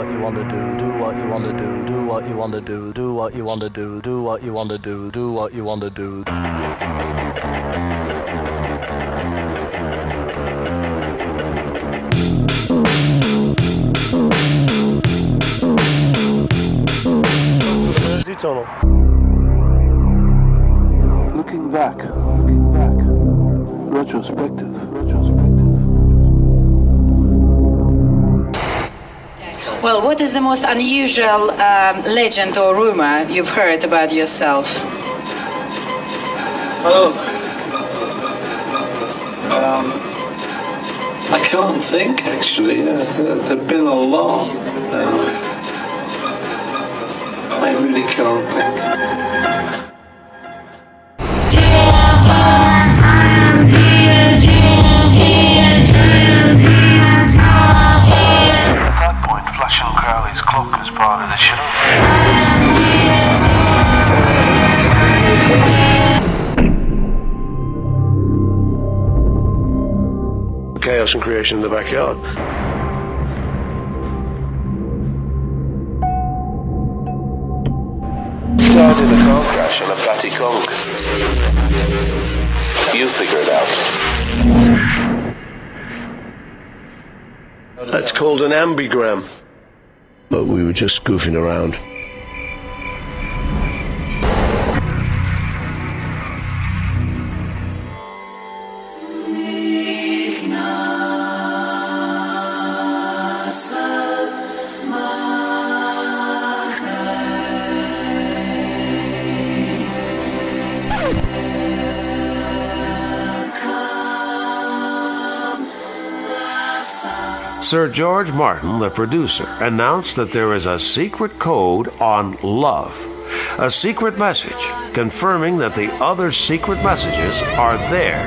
what you wanna do, do what you wanna do, do what you wanna do, do what you wanna do, do what you wanna do, do what you wanna do. Tunnel. Looking back, retrospective. Well, what is the most unusual legend or rumor you've heard about yourself? Oh, I can't think actually. There've been a lot. I really can't think. At that point, Flash and Crowley's clock was part of the show. Chaos and creation in the backyard. Died in a car crash in a batty conk. You figure it out. That's called an ambigram. But we were just goofing around. Sir George Martin, the producer, announced that there is a secret code on love, a secret message confirming that the other secret messages are there.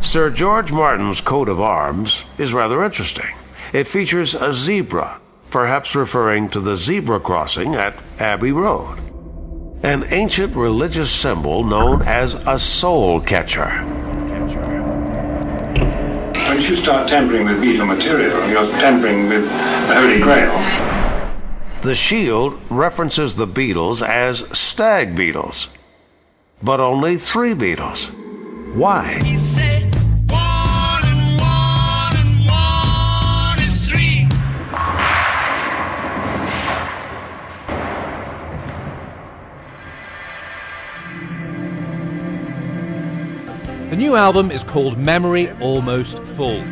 Sir George Martin's coat of arms is rather interesting. It features a zebra, perhaps referring to the zebra crossing at Abbey Road, an ancient religious symbol known as a soul catcher. Once you start tampering with Beatle material, you're tampering with the Holy Grail. The shield references the Beatles as stag beetles, but only 3 Beatles. Why? The new album is called Memory Almost Full.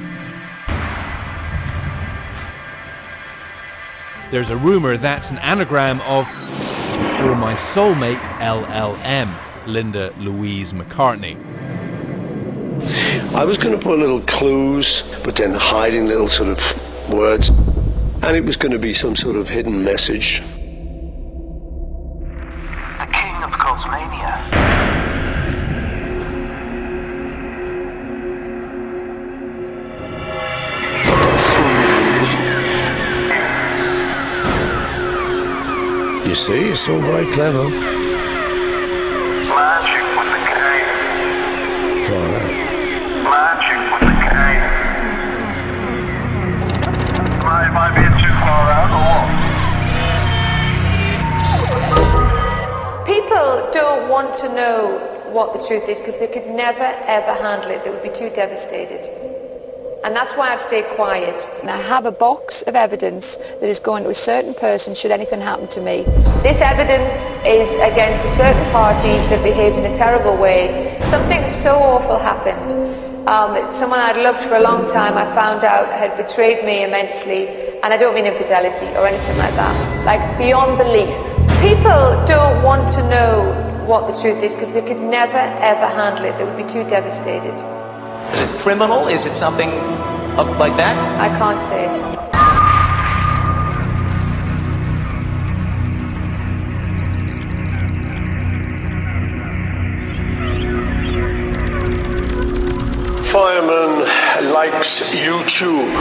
There's a rumour that's an anagram of "For my soulmate LLM," Linda Louise McCartney. I was going to put little clues, but then hiding little sort of words. And it was going to be some sort of hidden message. The king of Cosmania. You see, it's all very clever. Magic with the K. Try that. Magic with the K. Am I being too far out or what? People don't want to know what the truth is because they could never ever handle it. They would be too devastated. And that's why I've stayed quiet. And I have a box of evidence that is going to a certain person should anything happen to me. This evidence is against a certain party that behaved in a terrible way. Something so awful happened. Someone I'd loved for a long time, I found out had betrayed me immensely. And I don't mean infidelity or anything like that. Like beyond belief. People don't want to know what the truth is because they could never ever handle it. They would be too devastated. Is it criminal? Is it something like that? I can't say it. Fireman likes YouTube.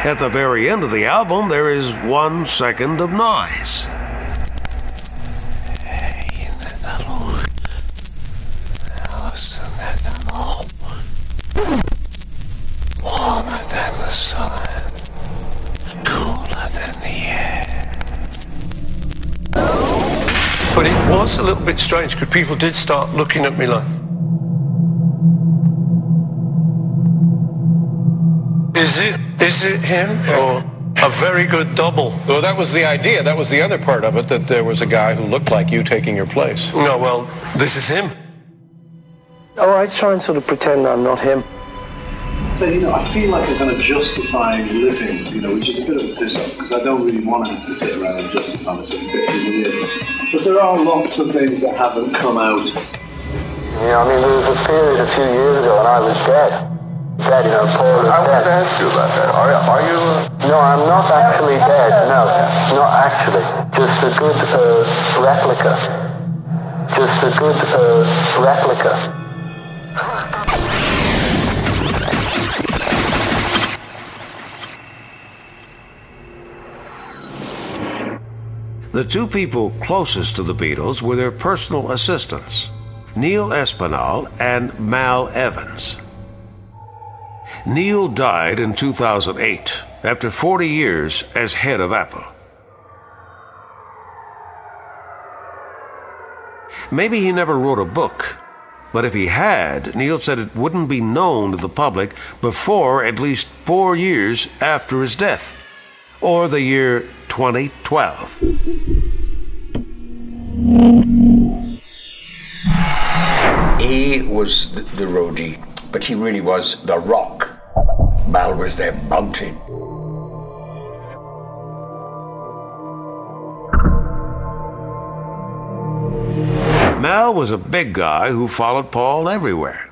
At the very end of the album, there is 1 second of noise. Warmer than the sun, cooler than the air. But it was a little bit strange because people did start looking at me like, is it him? Or a very good double? Well, that was the idea. That was the other part of it, that there was a guy who looked like you taking your place. No, well, this is him. Oh, I try and sort of pretend I'm not him. So, I feel like I'm kind of justifying living, which is a bit of a piss-up, because I don't really want to have to sit around and justify myself 50 years. But there are lots of things that haven't come out. Yeah, there was a period a few years ago when I was dead. Paul was dead. I wanted to ask you about that. Are you... No, I'm not actually dead, no. Not actually. Just a good replica. Just a good replica. The two people closest to the Beatles were their personal assistants, Neil Espinal and Mal Evans. Neil died in 2008 after 40 years as head of Apple. Maybe he never wrote a book, but if he had, Neil said it wouldn't be known to the public before at least 4 years after his death, or the year 2012. He was the roadie, but he really was the rock. Mal was their mountain. Mal was a big guy who followed Paul everywhere.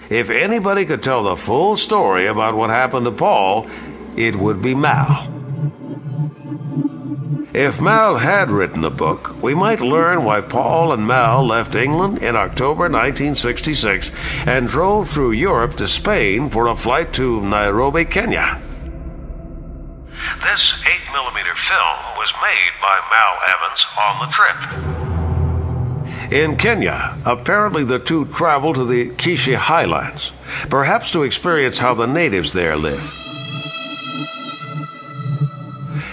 If anybody could tell the full story about what happened to Paul, it would be Mal. If Mal had written a book, we might learn why Paul and Mal left England in October 1966 and drove through Europe to Spain for a flight to Nairobi, Kenya. This 8mm film was made by Mal Evans on the trip. In Kenya, apparently the two traveled to the Kishi highlands, perhaps to experience how the natives there live.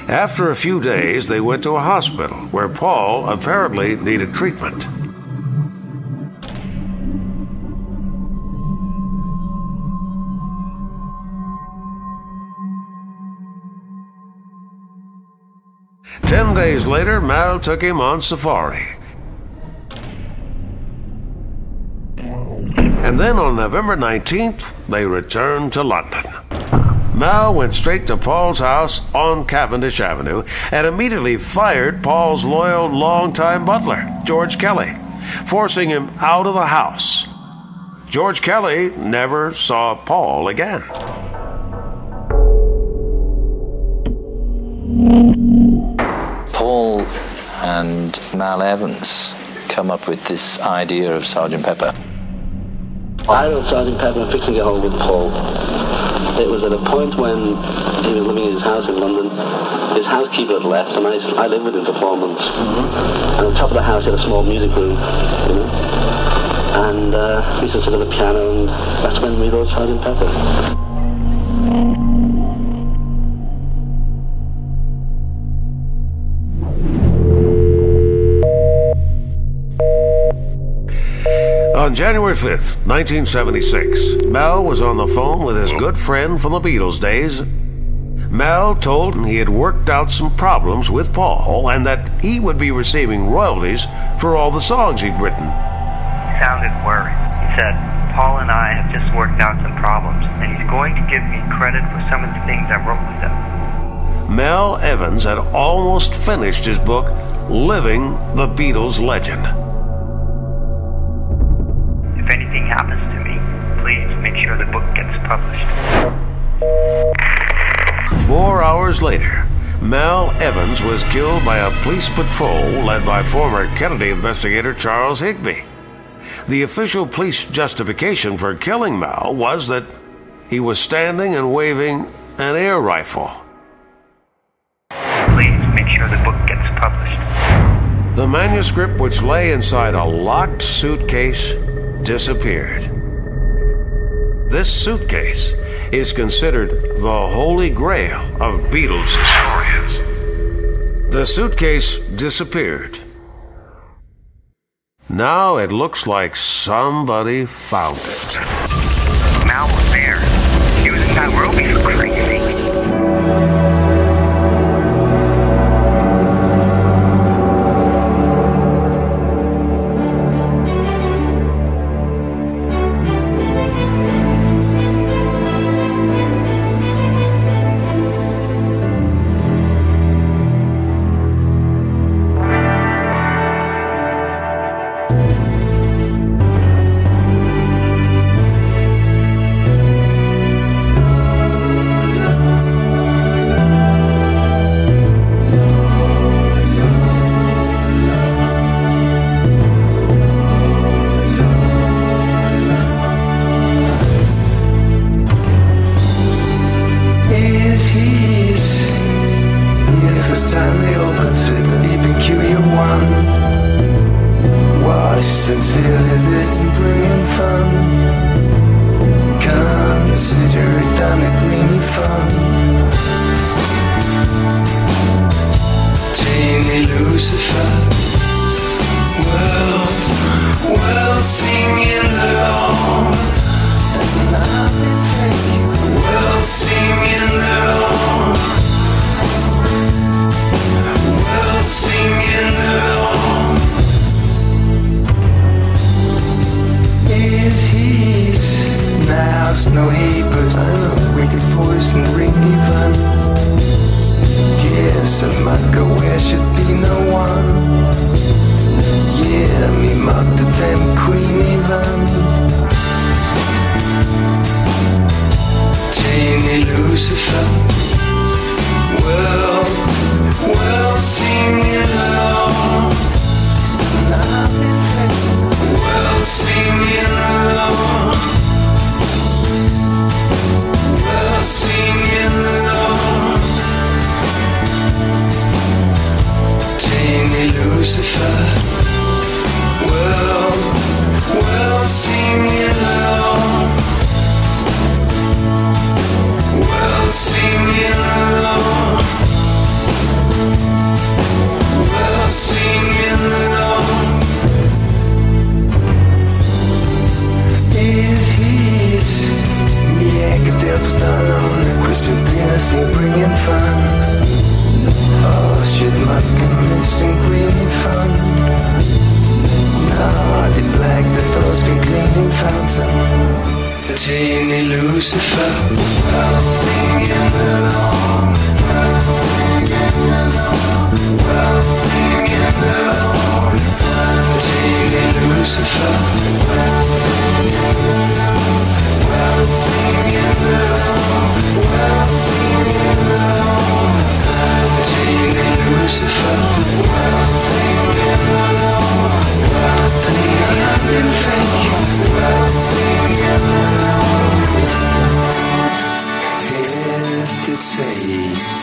After a few days, they went to a hospital where Paul apparently needed treatment. Ten days later, Mal took him on safari. And then on November 19th, they returned to London. Mal went straight to Paul's house on Cavendish Avenue and immediately fired Paul's loyal longtime butler, George Kelly, forcing him out of the house. George Kelly never saw Paul again. Paul and Mal Evans come up with this idea of Sgt. Pepper. I wrote Sgt. Pepper and fixing to get hold with Paul. It was at a point when he was living in his house in London. His housekeeper had left, and I lived with him for 4 months. And on top of the house, he had a small music room, And we used to sit at the piano, and that's when we wrote Sgt. Pepper. On January 5th, 1976, Mal was on the phone with his good friend from the Beatles days. Mal told him he had worked out some problems with Paul and that he would be receiving royalties for all the songs he'd written. He sounded worried. He said, Paul and I have just worked out some problems, and he's going to give me credit for some of the things I wrote with him. Mal Evans had almost finished his book, Living the Beatles Legend. If anything happens to me, please make sure the book gets published. 4 hours later, Mal Evans was killed by a police patrol led by former Kennedy investigator Charles Higbee. The official police justification for killing Mal was that he was standing and waving an air rifle. Please make sure the book gets published. The manuscript, which lay inside a locked suitcase, disappeared. This suitcase is considered the holy grail of Beatles historians. The suitcase disappeared. Now it looks like somebody found it. Mal was there. He was in Nairobi, for Christ's sake. Sincerely, this and bringing fun. Consider it done a greeny fun. Teeny Lucifer, well, singing the Lord. Well, singing the Lord. Well, singing the Lord. He's now snow heapers. I'm a wicked poison ring even. Yes, I might go where should be no one. Yeah, me mocked at them queen even. Teeny Lucifer, well, singing along. Well, singing along. Well, singing along. Teeny Lucifer, well, singing along. Well, singing along. Well, singing along. He's yeah, get the uppers down on the Christian penis and bringing fun. Oh shit, my goodness, and green fun. Now I did black the thoughts be cleaning fountain. Teeny Lucifer, well, singing along. Well, singing along. Well, singing along. Teeny Lucifer, well, singing along. Well, singing along. Well, singing along. Teeny Lucifer, well, singing along. Well, singing everything. Well, singing along. If it's a